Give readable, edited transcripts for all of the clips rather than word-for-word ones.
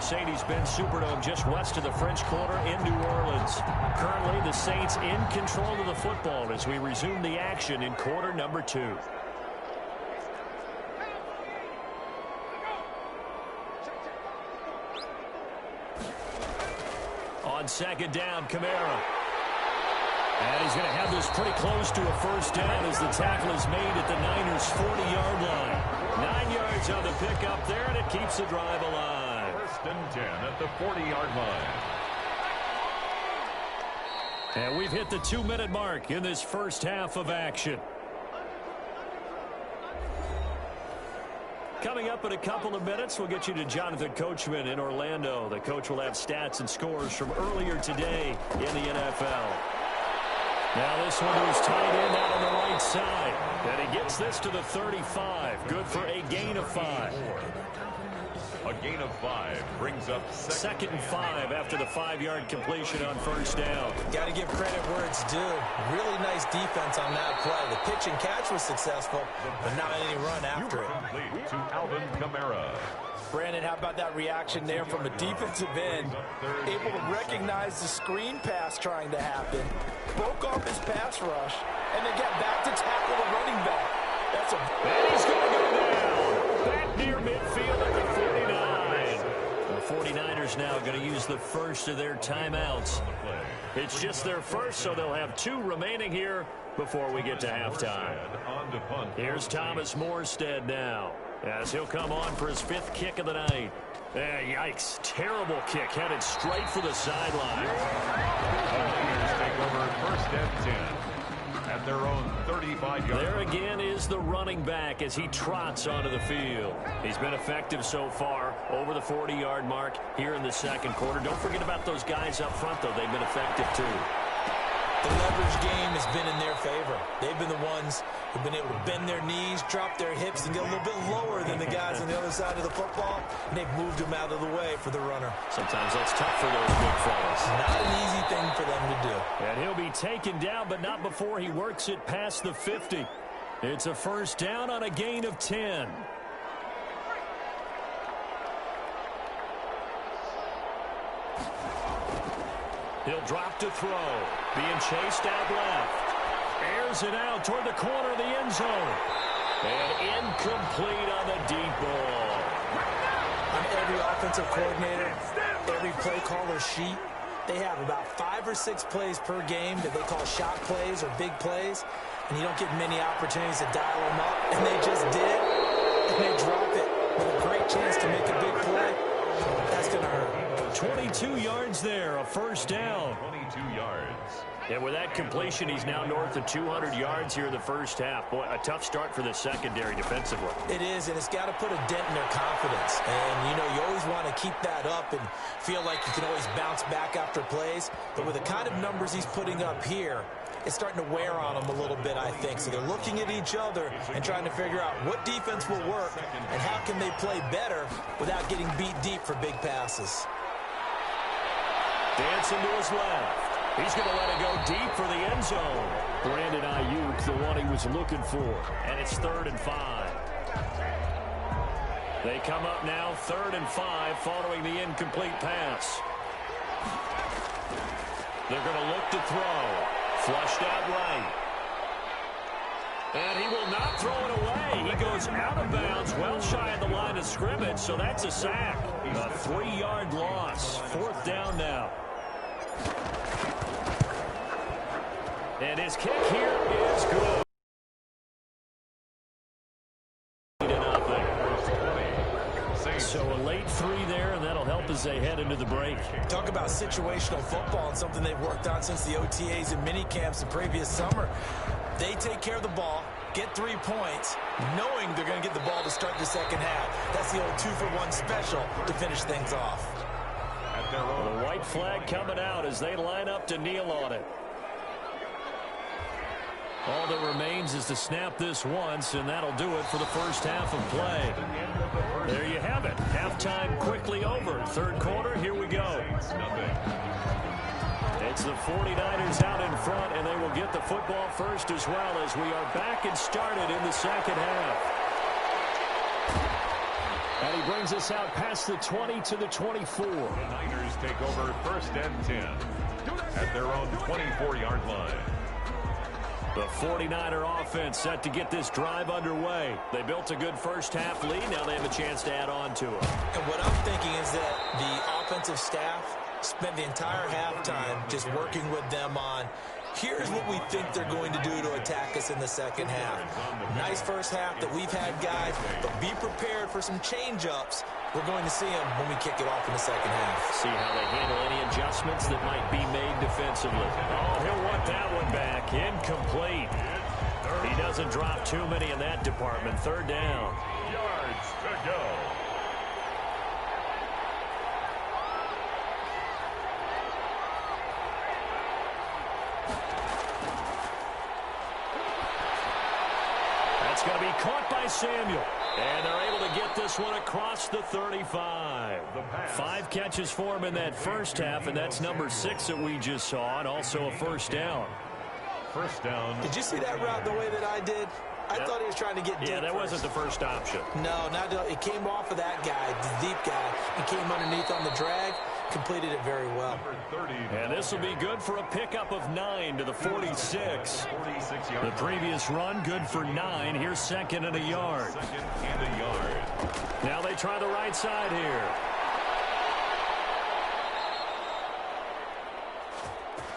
Mercedes-Benz Superdome just west of the French Quarter in New Orleans. Currently, the Saints in control of the football as we resume the action in quarter number 2. On second down, Kamara. And he's going to have this pretty close to a first down as the tackle is made at the Niners' 40-yard line. 9 yards on the pickup there, and it keeps the drive alive. First and 10 at the 40-yard line. And we've hit the 2-minute mark in this first half of action. Coming up in a couple of minutes, we'll get you to Jonathan Coachman in Orlando. The coach will have stats and scores from earlier today in the NFL. Now this one is tight end out on the right side. And he gets this to the 35. Good for a gain of 5. A gain of 5 brings up second and 5 after the 5-yard completion on first down. Got to give credit where it's due. Really nice defense on that play. The pitch and catch was successful, but not any run after it. Complete to Alvin Kamara. Brandon, how about that reaction there from a defensive end? Able to recognize the screen pass trying to happen. Broke off his pass rush, and then got back to tackle the running back. That's a... And he's going to go down. Back near midfield at the 49. The 49ers now going to use the first of their timeouts. It's just their first, so they'll have 2 remaining here before we get to halftime. Here's Thomas Morstead now, as he'll come on for his 5th kick of the night. Yikes. Terrible kick headed straight for the sideline. The take over first and 10 at their own 35-yard line. There again is the running back as he trots onto the field. He's been effective so far over the 40-yard mark here in the second quarter. Don't forget about those guys up front, though. They've been effective, too. The leverage game has been in their favor. They've been the ones who've been able to bend their knees, drop their hips, and get a little bit lower than the guys on the other side of the football, and they've moved them out of the way for the runner. Sometimes that's tough for those big fellas. Not an easy thing for them to do. And he'll be taken down, but not before he works it past the 50. It's a first down on a gain of 10. He'll drop to throw. Being chased out left. Airs it out toward the corner of the end zone. And incomplete on the deep ball. On every offensive coordinator, every play caller sheet, they have about 5 or 6 plays per game that they call shot plays or big plays. And you don't get many opportunities to dial them up. And they just did. And they drop it with a great chance to make a big play. That's going to hurt. 22 yards there, a first down. 22 yards. And with that completion, he's now north of 200 yards here in the first half. Boy, a tough start for the secondary defensively. It is, and it's got to put a dent in their confidence. And, you know, you always want to keep that up and feel like you can always bounce back after plays. But with the kind of numbers he's putting up here, it's starting to wear on them a little bit, I think. So they're looking at each other and trying to figure out what defense will work and how can they play better without getting beat deep for big passes. Dancing to his left. He's going to let it go deep for the end zone. Brandon Ayuk, the one he was looking for. And it's 3rd and 5. They come up now 3rd and 5 following the incomplete pass. They're going to look to throw. Flushed out right. And he will not throw it away. He goes out of bounds, well shy of the line of scrimmage, so that's a sack. A 3-yard loss. 4th down now. And his kick here is good. So a late 3 there, and that'll help as they head into the break. Talk about situational football and something they've worked on since the OTAs and mini camps the previous summer. They take care of the ball, get 3 points, knowing they're going to get the ball to start the second half. That's the old 2-for-1 special to finish things off. The white flag coming out as they line up to kneel on it. All that remains is to snap this once, and that'll do it for the first half of play. There you have it. Halftime quickly over. 3rd quarter, here we go. It's the 49ers out in front, and they will get the football first as well as we are back and started in the second half. And he brings us out past the 20 to the 24. The Niners take over 1st and 10 at their own 24-yard line. The 49er offense set to get this drive underway. They built a good first-half lead. Now they have a chance to add on to it. And what I'm thinking is that the offensive staff spent the entire halftime just working with them on, here's what we think they're going to do to attack us in the second half. Nice first half that we've had, guys, but be prepared for some change-ups. We're going to see them when we kick it off in the second half. See how they handle any adjustments that might be made defensively. Oh, he'll want that one back. Incomplete. He doesn't drop too many in that department. 3rd down. Yards to go. That's going to be caught by Samuel. And they're able to get this one across the 35. 5 catches for him in that first half, and that's number 6 that we just saw, and also a first down. First down. Did you see that route the way that I did? I thought he was trying to get deep. Yeah, that wasn't the first option. No, it came off of that guy, the deep guy. He came underneath on the drag, completed it very well. And this will be good for a pickup of 9 to the 46. The previous run, good for 9. Here's 2nd and a yard. Now they try the right side here.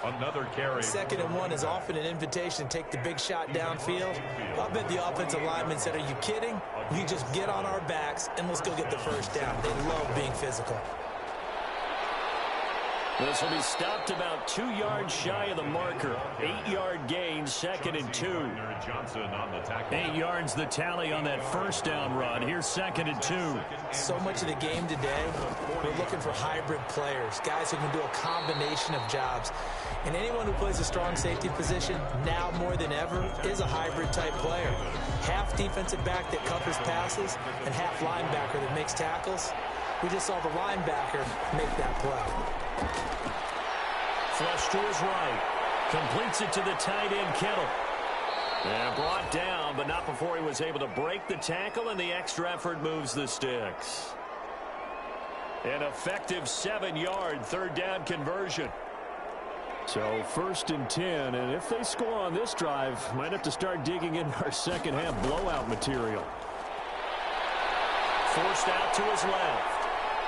Another carry. 2nd and 1 is often an invitation to take the big shot downfield. I bet the offensive lineman said, are you kidding? We just get on our backs and let's go get the first down. They love being physical. This will be stopped about 2 yards shy of the marker. 8-yard gain, 2nd and 2. 8 yards the tally on that first down run. Here's 2nd and 2. So much of the game today, we're looking for hybrid players, guys who can do a combination of jobs. And anyone who plays a strong safety position, now more than ever, is a hybrid type player. Half defensive back that covers passes and half linebacker that makes tackles. We just saw the linebacker make that play. Flush to his right. Completes it to the tight end, Kittle. And brought down, but not before he was able to break the tackle, and the extra effort moves the sticks. An effective 7-yard 3rd down conversion. So 1st and 10, and if they score on this drive, might have to start digging in our second half blowout material. Forced out to his left.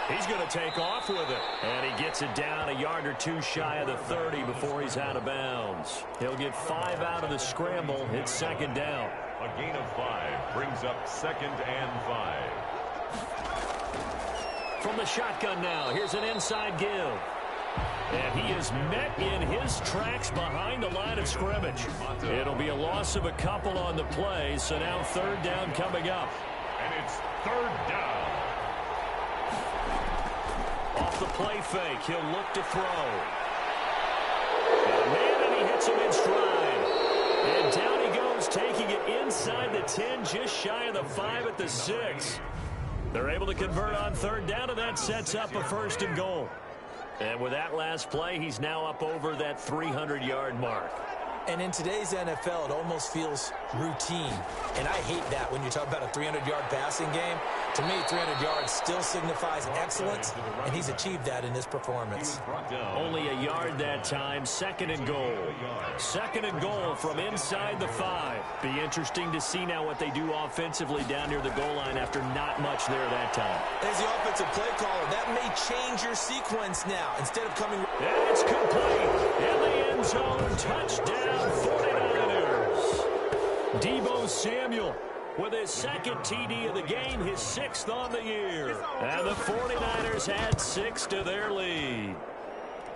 He's going to take off with it. And he gets it down a yard or 2 shy of the 30 before he's out of bounds. He'll get 5 out of the scramble. It's 2nd down. A gain of 5 brings up 2nd and 5. From the shotgun now, here's an inside give. And he is met in his tracks behind the line of scrimmage. It'll be a loss of a couple on the play, so now 3rd down coming up. And it's 3rd down. Off the play fake, he'll look to throw. And he hits him in stride. And down he goes, taking it inside the 10, just shy of the 5 at the 6. They're able to convert on 3rd down, and that sets up a 1st and goal. And with that last play, he's now up over that 300-yard mark. And in today's NFL, it almost feels routine. And I hate that when you talk about a 300-yard passing game. To me, 300 yards still signifies excellence, and he's achieved that in this performance. Only a yard that time, 2nd and goal. 2nd and goal from inside the 5. Be interesting to see now what they do offensively down near the goal line after not much there that time. As the offensive play caller, that may change your sequence now. Instead of coming... And it's complete. In the end zone, touchdown, 49ers. Deebo Samuel with his 2nd TD of the game, his 6th on the year. And the 49ers add 6 to their lead.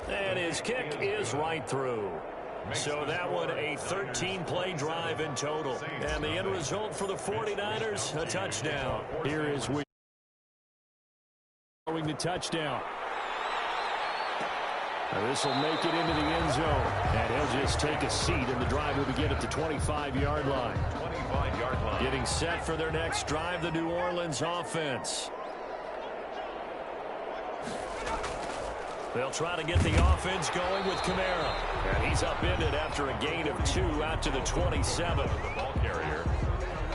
And his kick is right through. So that one a 13-play drive in total. And the end result for the 49ers, a touchdown. Here is throwing the touchdown. This will make it into the end zone. And he'll just take a seat, and the drive will begin at the 25-yard line. 25-yard line. Getting set for their next drive, the New Orleans offense. They'll try to get the offense going with Kamara. And he's upended after a gain of 2 out to the 27. The ball carrier.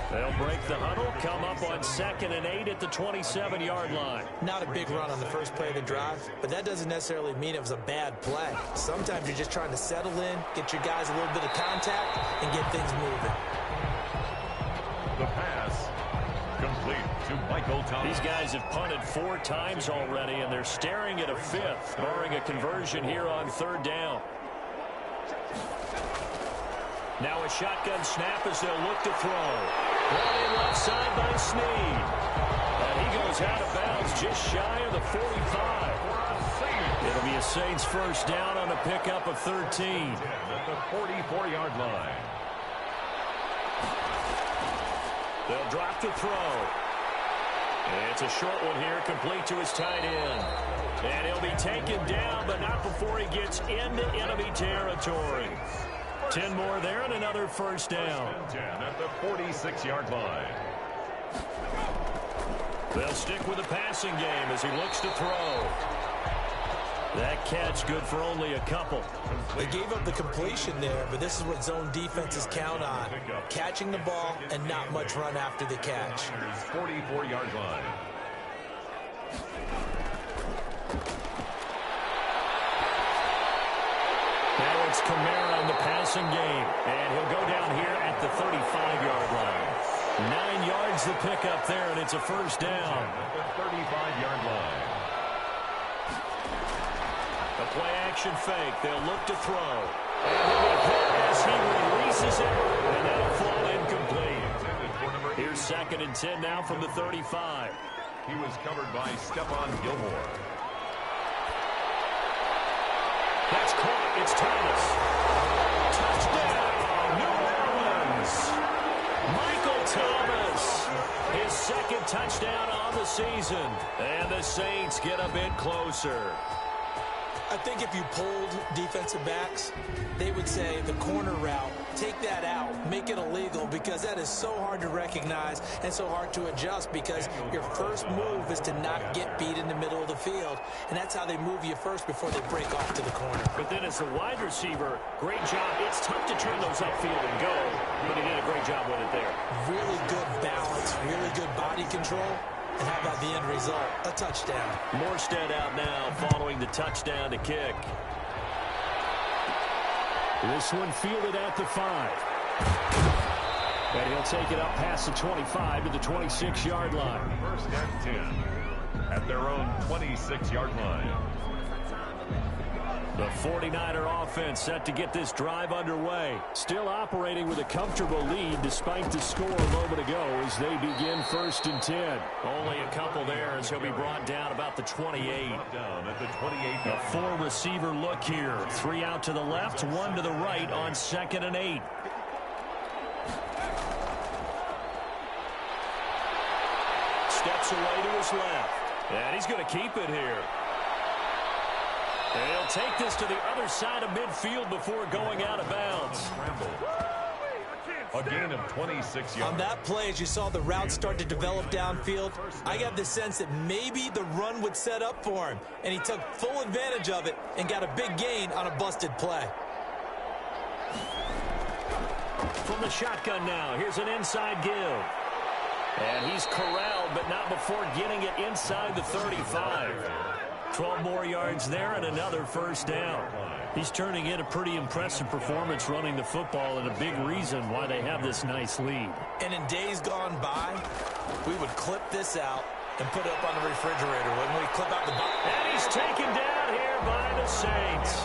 They'll break the huddle, come up on 2nd and 8 at the 27-yard line. Not a big run on the first play of the drive, but that doesn't necessarily mean it was a bad play. Sometimes you're just trying to settle in, get your guys a little bit of contact, and get things moving. The pass complete to Michael Thomas. These guys have punted 4 times already, and they're staring at a 5th, barring a conversion here on 3rd down. Now a shotgun snap as they'll look to throw. Brought in left side by Snead. And he goes out of bounds just shy of the 45. It'll be a Saints first down on a pickup of 13. At the 44-yard line. They'll drop to throw. It's a short one here, complete to his tight end. And he'll be taken down, but not before he gets into enemy territory. 10 more there and another first down. 10 at the 46-yard line. They'll stick with the passing game as he looks to throw. That catch good for only a couple. They gave up the completion there, but this is what zone defenses count on. Catching the ball and not much run after the catch. 44-yard line. Now it's Kamara in the passing game, and he'll go down here at the 35-yard line. 9 yards the pickup there, and it's a first down. At the 35-yard line. A play-action fake. They'll look to throw. And he'll be hit as he releases it, and that'll fall incomplete. Here's 2nd and 10 now from the 35. He was covered by Stephon Gilmore. That's caught. It's Thomas. Touchdown, New Orleans. Michael Thomas. His 2nd touchdown on the season. And the Saints get a bit closer. I think if you polled defensive backs, they would say the corner route, take that out, make it illegal, because that is so hard to recognize and so hard to adjust, because your first move is to not get beat in the middle of the field, and that's how they move you first before they break off to the corner. But then as a wide receiver, great job. It's tough to turn those upfield and go, but he did a great job with it there. Really good balance, really good body control. And how about the end result? A touchdown. Morstead out now following the touchdown to kick. This one fielded at the 5. And he'll take it up past the 25 to the 26-yard line. First and 10 at their own 26-yard line. The 49er offense set to get this drive underway. Still operating with a comfortable lead despite the score a moment ago as they begin 1st and 10. Only a couple there as he'll be brought down about the 28. Down at the 28. A 4-receiver look here. 3 out to the left, 1 to the right on 2nd and 8. Steps away to his left. And he's going to keep it here. They'll take this to the other side of midfield before going out of bounds. A gain of 26 yards. On that play, as you saw the route start to develop downfield, I got the sense that maybe the run would set up for him, and he took full advantage of it and got a big gain on a busted play. From the shotgun now, here's an inside give. And he's corralled, but not before getting it inside the 35. 12 more yards there and another first down. He's turning in a pretty impressive performance running the football, and a big reason why they have this nice lead. And in days gone by, we would clip this out and put it up on the refrigerator, wouldn't we? Clip out the box. And he's taken down here by the Saints.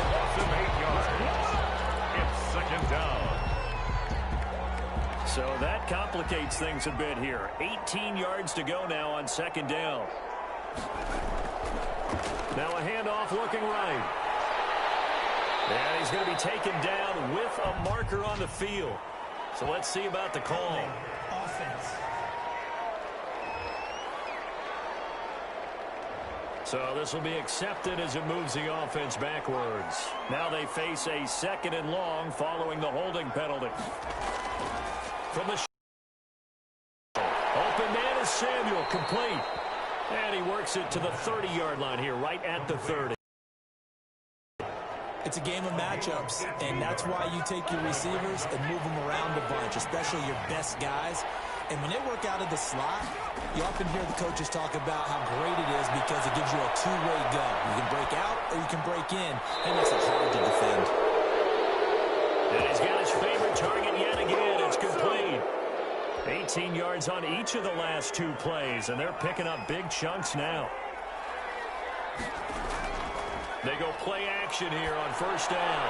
Loss of 8 yards. It's 2nd down. So that complicates things a bit here. 18 yards to go now on 2nd down. Now a handoff looking right. And he's going to be taken down with a marker on the field. So let's see about the call. Offense. So this will be accepted as it moves the offense backwards. Now they face a 2nd and long following the holding penalty. From the open man is Samuel, complete. And he works it to the 30-yard line here, right at the 30. It's a game of matchups, and that's why you take your receivers and move them around a bunch, especially your best guys. And when they work out of the slot, you often hear the coaches talk about how great it is because it gives you a two-way go. You can break out or you can break in, and makes it hard to defend. And he's got his favorite target yet again. It's complete. 18 yards on each of the last 2 plays, and they're picking up big chunks now. They go play action here on first down.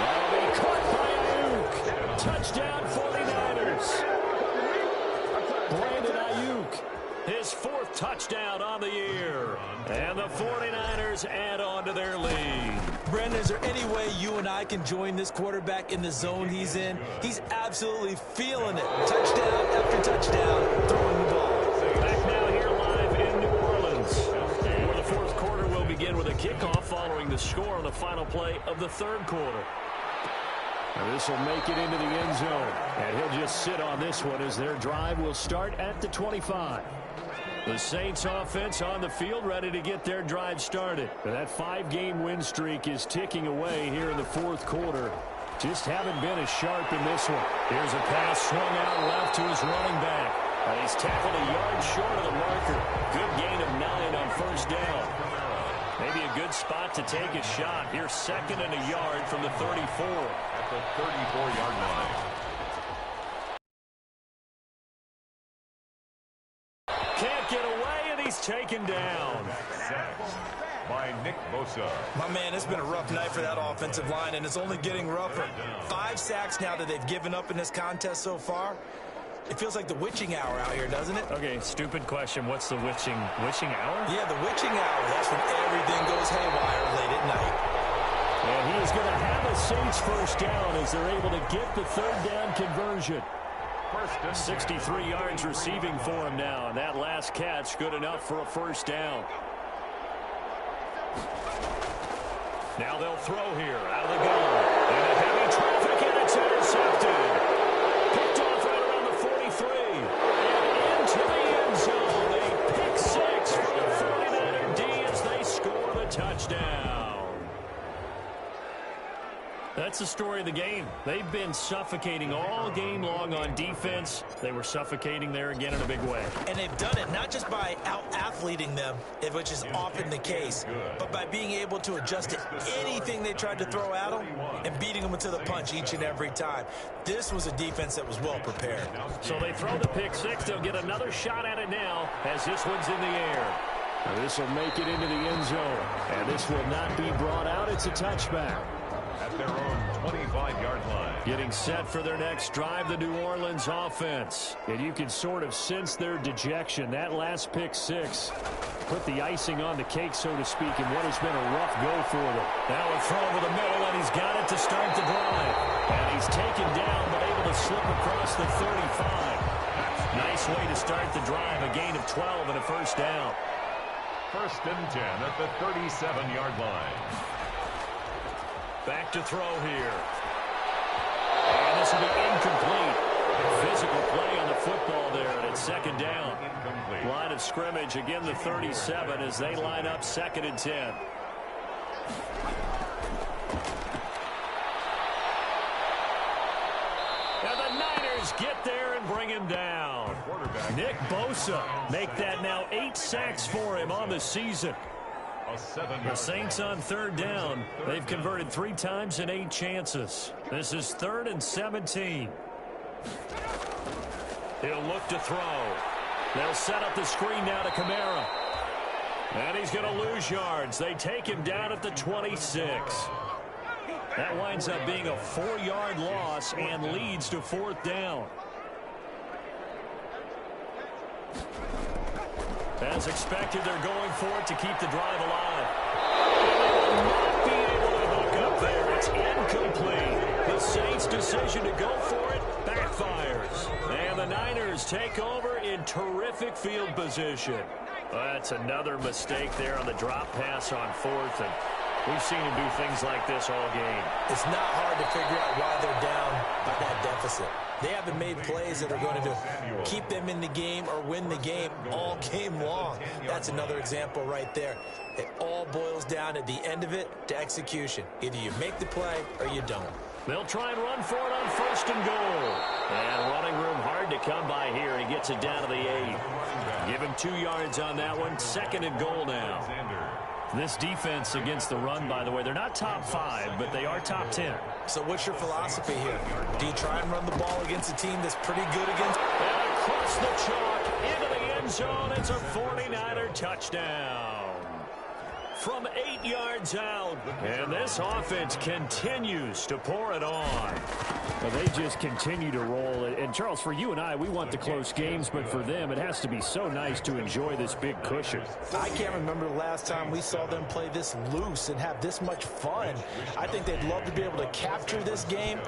That'll be caught by Ayuk. Touchdown 49ers. Brandon Ayuk, his 4th touchdown on the year. And the 49ers add on to their lead. Brandon, is there any way you and I can join this quarterback in the zone he's in? He's absolutely feeling it. Touchdown after touchdown, throwing the ball. Back now here live in New Orleans. For the 4th quarter, we'll begin with a kickoff following the score on the final play of the 3rd quarter. And this will make it into the end zone. And he'll just sit on this one as their drive will start at the 25. The Saints offense on the field ready to get their drive started. And that 5-game win streak is ticking away here in the 4th quarter. Just haven't been as sharp in this one. Here's a pass swung out left to his running back. And he's tackled a yard short of the marker. Good gain of 9 on first down. Maybe a good spot to take a shot. Here's 2nd and a yard from the 34. At the 34-yard line. Can't get away, and he's taken down. Sacks by Nick Bosa. My man, it's been a rough night for that offensive line, and it's only getting rougher. 5 sacks now that they've given up in this contest so far. It feels like the witching hour out here, doesn't it? Okay, stupid question. What's the witching hour? Yeah, the witching hour. That's when everything goes haywire late at night. And he is going to have a Saints first down as they're able to get the 3rd down conversion. 63 yards receiving for him now, and that last catch good enough for a first down. Now they'll throw here out of the gun. And a heavy traffic, and it's intercepted. Picked off right around the 43. And into the end zone. A pick 6 for the 49er D as they score the touchdown. That's the story of the game. They've been suffocating all game long on defense. They were suffocating there again in a big way. And they've done it not just by out-athleting them, which is often the case, but by being able to adjust to anything they tried to throw at them and beating them to the punch each and every time. This was a defense that was well prepared. So they throw the pick 6. They'll get another shot at it now as this one's in the air. Now this will make it into the end zone. And this will not be brought out. It's a touchback. At their own 25-yard line. Getting set for their next drive, the New Orleans offense. And you can sort of sense their dejection. That last pick 6 put the icing on the cake, so to speak, in what has been a rough go for them. Now a throw over the middle, and he's got it to start the drive. And he's taken down, but able to slip across the 35. Nice way to start the drive. A gain of 12 and a first down. 1st and 10 at the 37-yard line. Back to throw here. And this will be incomplete. Physical play on the football there, and it's 2nd down. Incomplete. Line of scrimmage, again the 37 as they line up 2nd and 10. And the Niners get there and bring him down. Nick Bosa make that now 8 sacks for him on the season. The Saints on 3rd down. They've converted 3 times in 8 chances. This is 3rd and 17. He'll look to throw. They'll set up the screen now to Kamara. And he's going to lose yards. They take him down at the 26. That winds up being a 4-yard loss and leads to 4th down. As expected, they're going for it to keep the drive alive. And they will not be able to hook up there. It's incomplete. The Saints' decision to go for it backfires. And the Niners take over in terrific field position. That's another mistake there on the drop pass on 4th. And We've seen him do things like this all game. It's not hard to figure out why they're down by that deficit. They haven't made plays that are going to keep them in the game or win the game all game long. That's another example right there. It all boils down at the end of it to execution. Either you make the play or you don't. They'll try and run for it on 1st and goal. And running room hard to come by here. He gets it down to the 8. Give him 2 yards on that one. 2nd and goal now. This defense against the run, by the way, they're not top 5, but they are top 10. So what's your philosophy here? Do you try and run the ball against a team that's pretty good against? And across the chalk into the end zone. It's a 49er touchdown. From 8 yards out. And this offense continues to pour it on. Well, they just continue to roll. And, Charles, for you and I, we want the close games, but for them, it has to be so nice to enjoy this big cushion. I can't remember the last time we saw them play this loose and have this much fun. I think they'd love to be able to capture this game,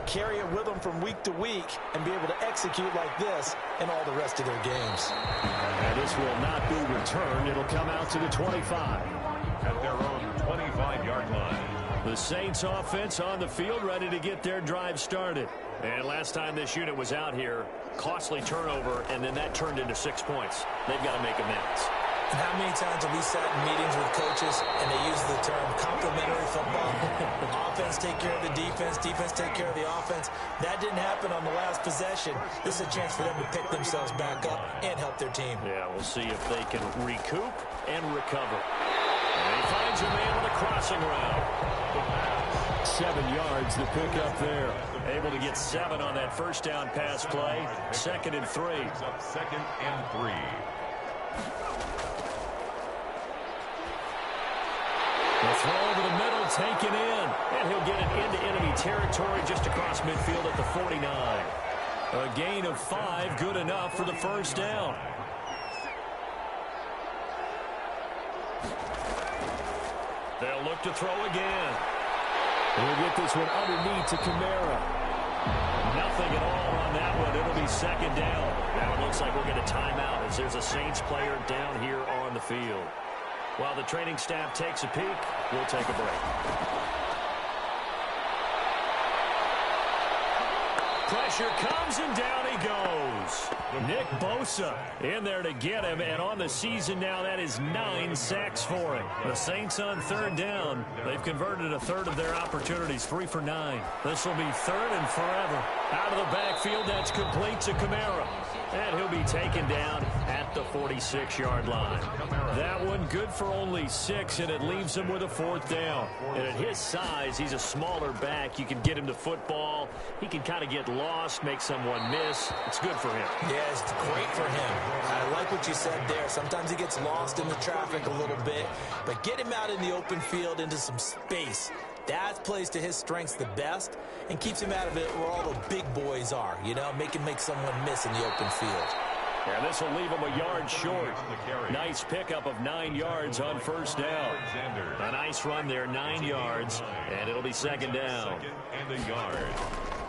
carry it with them from week to week, and be able to execute like this in all the rest of their games. And this will not be returned. It'll come out to the 25. At their own 25-yard line. The Saints offense on the field, ready to get their drive started. And last time this unit was out here, costly turnover, and then that turned into 6 points. They've got to make amends. And how many times have we sat in meetings with coaches and they use the term complementary football? Offense take care of the defense, defense take care of the offense. That didn't happen on the last possession. This is a chance for them to pick themselves back up and help their team. Yeah, we'll see if they can recoup and recover. And he finds a man on the crossing route. 7 yards, the pickup there. Able to get 7 on that first down pass play. 2nd and 3. Up 2nd and 3. The throw over the middle, taken in. And he'll get it into enemy territory just across midfield at the 49. A gain of 5, good enough for the first down. They'll look to throw again. We'll get this one underneath to Kamara. Nothing at all on that one. It'll be 2nd down. Now it looks like we'll get a timeout as there's a Saints player down here on the field. While the training staff takes a peek, we'll take a break. Pressure comes, and down he goes. Nick Bosa in there to get him, and on the season now, that is 9 sacks for him. The Saints on 3rd down. They've converted a third of their opportunities, 3 for 9. This will be 3rd and forever. Out of the backfield, that's complete to Kamara. And he'll be taken down at the 46-yard line. That one good for only 6, and it leaves him with a 4th down. And at his size, he's a smaller back. You can get him to football. He can kind of get lost, make someone miss. It's good for him. Yeah, it's great for him. I like what you said there. Sometimes he gets lost in the traffic a little bit, but get him out in the open field into some space. That plays to his strengths the best and keeps him out of it where all the big boys are, you know, make someone miss in the open field. And this will leave him a yard short. Nice pickup of 9 yards on 1st down. A nice run there, 9 yards, and it'll be 2nd down. 2nd and a yard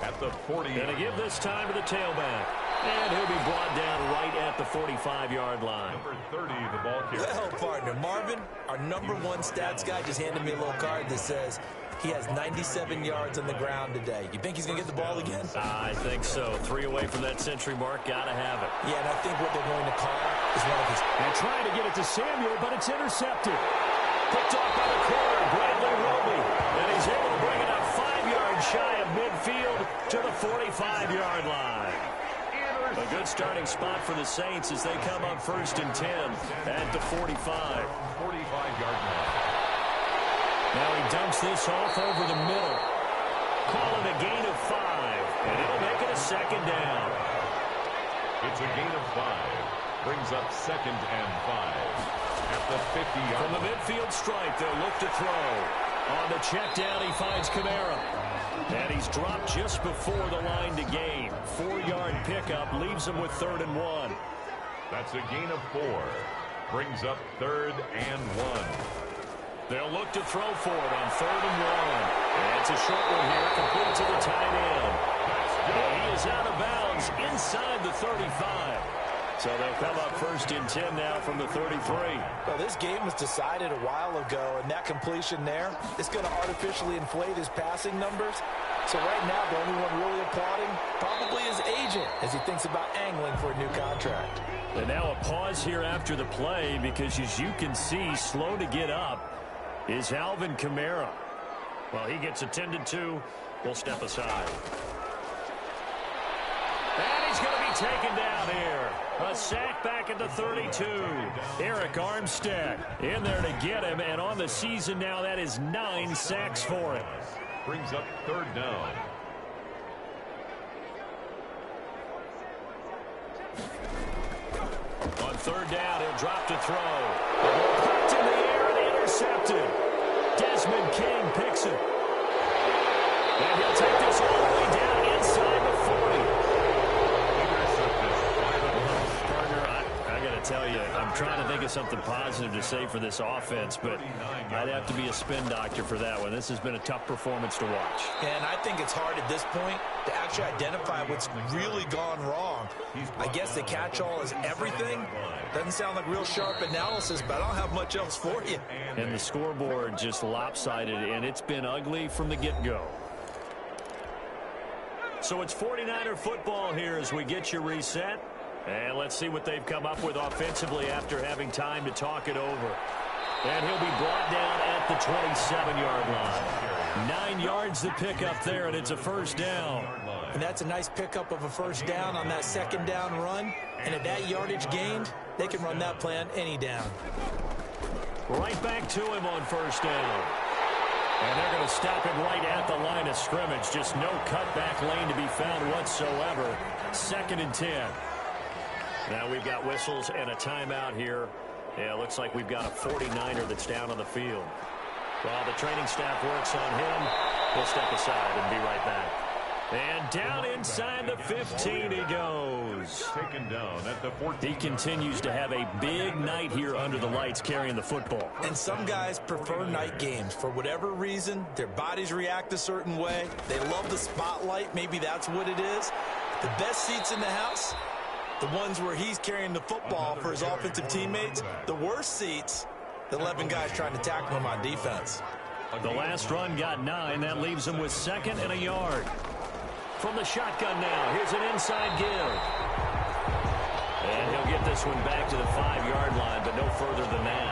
at the 40. Gonna give this time to the tailback. And he'll be brought down right at the 45-yard line. Number 30, the ball carrier. Well, partner, Marvin, our number 1 stats guy, just handed me a little card that says he has 97 yards on the ground today. You think he's going to get the ball again? I think so. 3 away from that century mark. Got to have it. Yeah, and I think what they're going to call is one of his... And trying to get it to Samuel, but it's intercepted. Picked off by the corner, Bradley Roby. And he's able to bring it up 5 yards shy of midfield to the 45-yard line. A good starting spot for the Saints as they come up 1st and 10 at the 45. 45-yard line. Now he dumps this off over the middle. Call it a gain of 5, and it'll make it a 2nd down. It's a gain of 5. Brings up 2nd and 5 at the 50-yard line. From the midfield stripe, they'll look to throw. On the check down, he finds Kamara. And he's dropped just before the line to gain. 4-yard pickup leaves him with 3rd and 1. That's a gain of 4. Brings up 3rd and 1. They'll look to throw for it on 3rd and 1. And it's a short one here, complete to the tight end. And he is out of bounds inside the 35. So they'll come up first and 10 now from the 33. Well, this game was decided a while ago, and that completion there is going to artificially inflate his passing numbers. So right now, the only one really applauding probably his agent as he thinks about angling for a new contract. And now a pause here after the play because, as you can see, slow to get up is Alvin Kamara. Well, he gets attended to. We'll step aside. And he's going to be taken down here. A sack back at the 32. Eric Armstead in there to get him. And on the season now, that is 9 sacks for him. Brings up third down. On third down, he'll drop to throw. Popped in the air and intercepted. Desmond King picks it. And he'll take this all the way down inside the 40. I got to tell you, I'm trying to think of something positive to say for this offense, but I'd have to be a spin doctor for that one. This has been a tough performance to watch. And I think it's hard at this point to actually identify what's really gone wrong. I guess the catch-all is everything. Doesn't sound like real sharp analysis, but I don't have much else for you. And the scoreboard just lopsided, and it's been ugly from the get-go. So it's 49er football here as we get you reset. And let's see what they've come up with offensively after having time to talk it over. And he'll be brought down at the 27-yard line. 9 yards to pick up there, and it's a first down. And that's a nice pickup of a first down on that second down run. And at that yardage gained, they can run that play on any down. Right back to him on first down. And they're going to stop him right at the line of scrimmage. Just no cutback lane to be found whatsoever. 2nd and 10. Now we've got whistles and a timeout here. Yeah, looks like we've got a 49er that's down on the field. While the training staff works on him, we'll step aside and be right back. And down inside the 15 he goes. Taken down at the 14. He continues to have a big night here under the lights carrying the football. And some guys prefer night games. For whatever reason, their bodies react a certain way. They love the spotlight. Maybe that's what it is. The best seats in the house, the ones where he's carrying the football for his offensive teammates. The worst seats, the 11 guys trying to tackle him on defense. The last run got 9. That leaves him with 2nd and a yard. From the shotgun now, here's an inside give. And he'll get this one back to the 5-yard line, but no further than that.